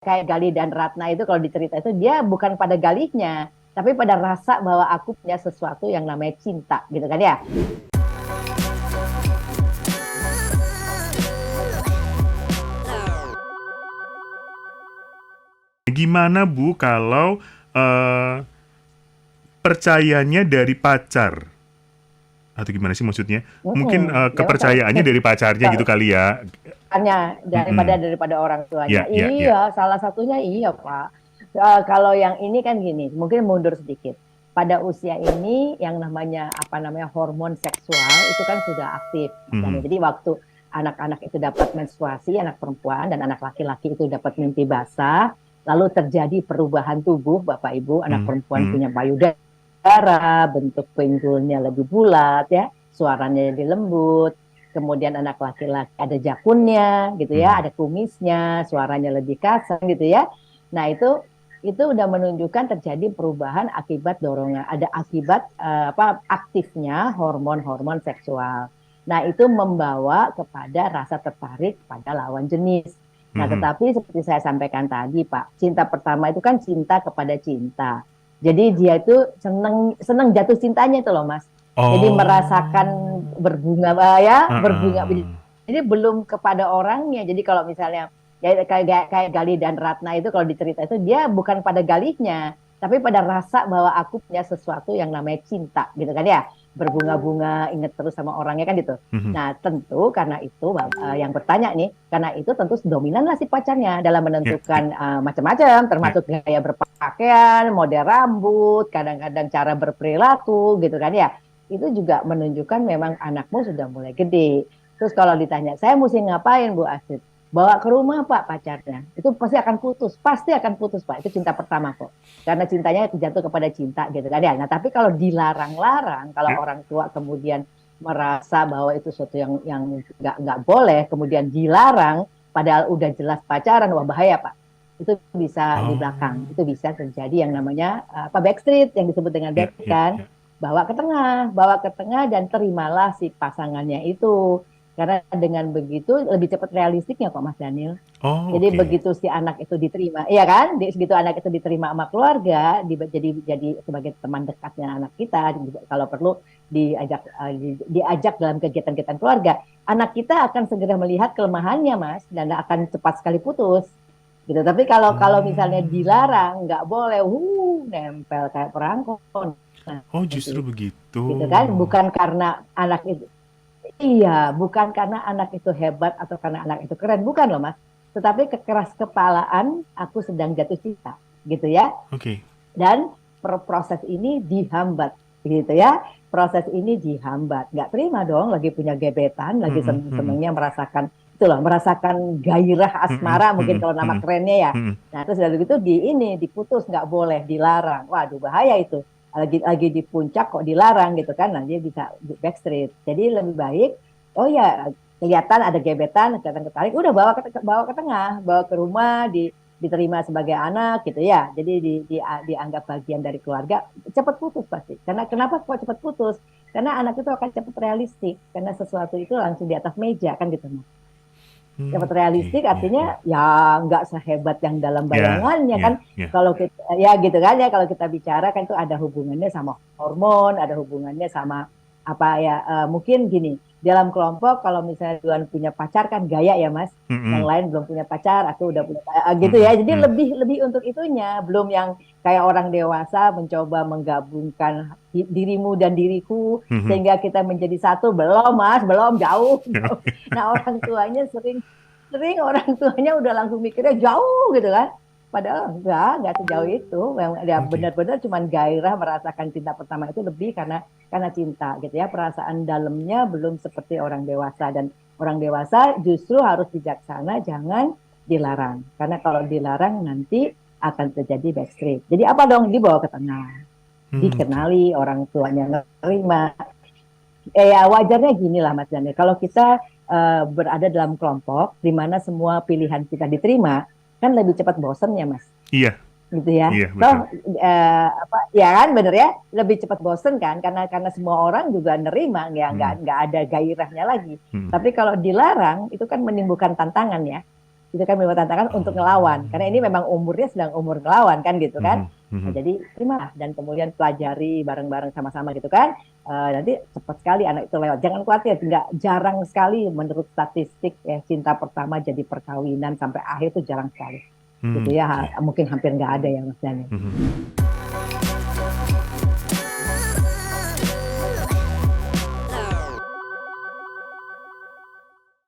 kayak Galih dan Ratna itu kalau dicerita itu dia bukan pada Galihnya, tapi pada rasa bahwa aku punya sesuatu yang namanya cinta, gitu kan ya. Gimana Bu kalau eh, percayanya dari pacar? Atau gimana sih maksudnya? Mungkin Memang kalau kepercayaannya dari pacarnya gitu kali ya. daripada Mm-mm. daripada orang tuanya. Ya, ya, ya. Iya, salah satunya iya, Pak. Kalau yang ini kan gini, mungkin mundur sedikit. Pada usia ini yang namanya apa namanya hormon seksual itu kan sudah aktif, Mas Dani. Mhm. Jadi waktu anak-anak itu dapat menstruasi, anak perempuan dan anak laki-laki itu dapat mimpi basah, lalu terjadi perubahan tubuh, Bapak Ibu, anak Mhm. perempuan Mhm. punya payudara, bentuk pinggulnya lebih bulat ya, suaranya lebih lembut. Kemudian anak laki-laki ada jakunnya gitu ya, Mhm. ada kumisnya, suaranya lebih kasar gitu ya. Nah, itu udah menunjukkan terjadi perubahan akibat dorongan, ada akibat apa aktifnya hormon-hormon seksual. Nah, itu membawa kepada rasa tertarik pada lawan jenis. Nah, Mhm. tetapi seperti saya sampaikan tadi, Pak, cinta pertama itu kan cinta kepada cinta. Jadi dia itu seneng seneng jatuh cintanya itu loh, Mas. Jadi merasakan Oh. berbunga ya, berbunga. Heeh. Jadi belum kepada orangnya. Jadi kalau misalnya ya kayak Galih dan Ratna itu kalau dicerita itu dia bukan pada Galihnya, tapi pada rasa bahwa aku punya sesuatu yang namanya cinta, gitu kan ya. Berbunga-bunga, inget terus sama orangnya kan gitu. Mhm. Nah, tentu karena itu yang bertanya nih, karena itu tentu dominan lah si pacarnya dalam Ya, ya, menentukan macam-macam, ya. termasuk gaya berpakaian, model rambut, kadang-kadang cara berperilaku, gitu kan ya. Itu juga menunjukkan memang anakmu sudah mulai gede. Terus kalau ditanya, saya mesti ngapain Bu Astrid? Bawa ke rumah Pak pacarnya. Itu pasti akan putus Pak. Itu cinta pertama kok. Karena cintanya jatuh kepada cinta gitu kan ya. Nah tapi kalau dilarang-larang, kalau Ya. orang tua kemudian merasa bahwa itu sesuatu yang nggak boleh, kemudian dilarang, padahal udah jelas pacaran, wah bahaya Pak. Itu bisa di belakang, Oh. itu bisa terjadi yang namanya apa backstreet yang disebut dengan Ya, backstreet ya, kan, ya. bawa ke tengah dan terimalah si pasangannya itu. Karena dengan begitu lebih cepat realistiknya kok Mas Daniel. Oh, Jadi oke. begitu si anak itu diterima, iya kan? Begitu anak itu diterima sama keluarga, jadi sebagai teman dekatnya anak kita, kalau perlu diajak dalam kegiatan-kegiatan keluarga, anak kita akan segera melihat kelemahannya, Mas, dan akan cepat sekali putus. Gitu. Tapi kalau kalau misalnya Hmm. dilarang, nggak boleh, nempel kayak perangko Oh, nanti, justru begitu. gitu kan? Bukan karena anak itu Iya, bukan karena anak itu hebat atau karena anak itu keren, bukan loh Mas. Tetapi kekeras kepalaan aku sedang jatuh cinta, gitu ya. Oke. Dan proses ini dihambat, gitu ya. Proses ini dihambat. Nggak terima dong, lagi punya gebetan, lagi Mhm. Mhm. seneng-senengnya merasakan itu loh, merasakan gairah Mhm. asmara mungkin Mhm. kalau nama Mhm. kerennya ya. Mhm. Nah, terus dari itu diputus, nggak boleh, dilarang. Waduh, bahaya itu. Lagi di puncak kok dilarang gitu kan, nah dia bisa backstreet. Jadi lebih baik, oh ya kelihatan ada gebetan, kelihatan ketarik, udah bawa ke tengah, bawa ke rumah, diterima sebagai anak gitu ya. Jadi dianggap bagian dari keluarga, cepat putus pasti. Karena kenapa kok cepat putus? Karena anak itu akan cepat realistik, karena sesuatu itu langsung di atas meja kan gitu. Cepat Oke. realistik Ya, ya. artinya ya nggak sehebat yang dalam Ya, bayangannya kan. ya, ya. Kalau kita ya gitu kan ya, kalau kita bicara kan itu ada hubungannya sama hormon, ada hubungannya sama apa ya, mungkin gini, dalam kelompok kalau misalnya Tuhan punya pacar kan gaya ya Mas, yang Mhm. lain belum punya pacar, aku udah punya gitu ya. Mhm. Jadi Mhm. lebih lebih untuk itunya, belum yang kayak orang dewasa mencoba menggabungkan dirimu dan diriku Mhm. sehingga kita menjadi satu. Belum Mas, belum, jauh Ya, jauh. Nah, orang tuanya sering sering orang tuanya udah langsung mikirnya jauh gitu kan. Padahal enggak sejauh itu. Memang ya oke. benar-benar cuman gairah merasakan cinta pertama itu lebih karena cinta gitu ya. Perasaan dalamnya belum seperti orang dewasa, dan orang dewasa justru harus bijaksana, jangan dilarang. Karena kalau dilarang nanti akan terjadi backstreet. Jadi apa dong? Dibawa ke tengah, Oke. dikenali, orang tuanya nerima. Ya wajarnya gini lah Mas Daniel. Kalau kita berada dalam kelompok di mana semua pilihan kita diterima, kan lebih cepat bosen ya Mas, Iya, gitu ya. iya Toh betul. apa ya kan bener ya, lebih cepat bosen kan karena semua orang juga nerima, ya Mhm. nggak ada gairahnya lagi. Mhm. Tapi kalau dilarang itu kan menimbulkan tantangan ya. itu kan memang tantangan untuk ngelawan, karena ini memang umurnya sedang umur ngelawan kan gitu kan. Nah, jadi terimalah dan kemudian pelajari bareng-bareng sama-sama gitu kan. Nanti cepat sekali anak itu lewat. Jangan khawatir, nggak jarang sekali menurut statistik ya, cinta pertama jadi perkawinan sampai akhir itu jarang sekali. Gitu ya, mungkin hampir nggak ada ya Mas Dani.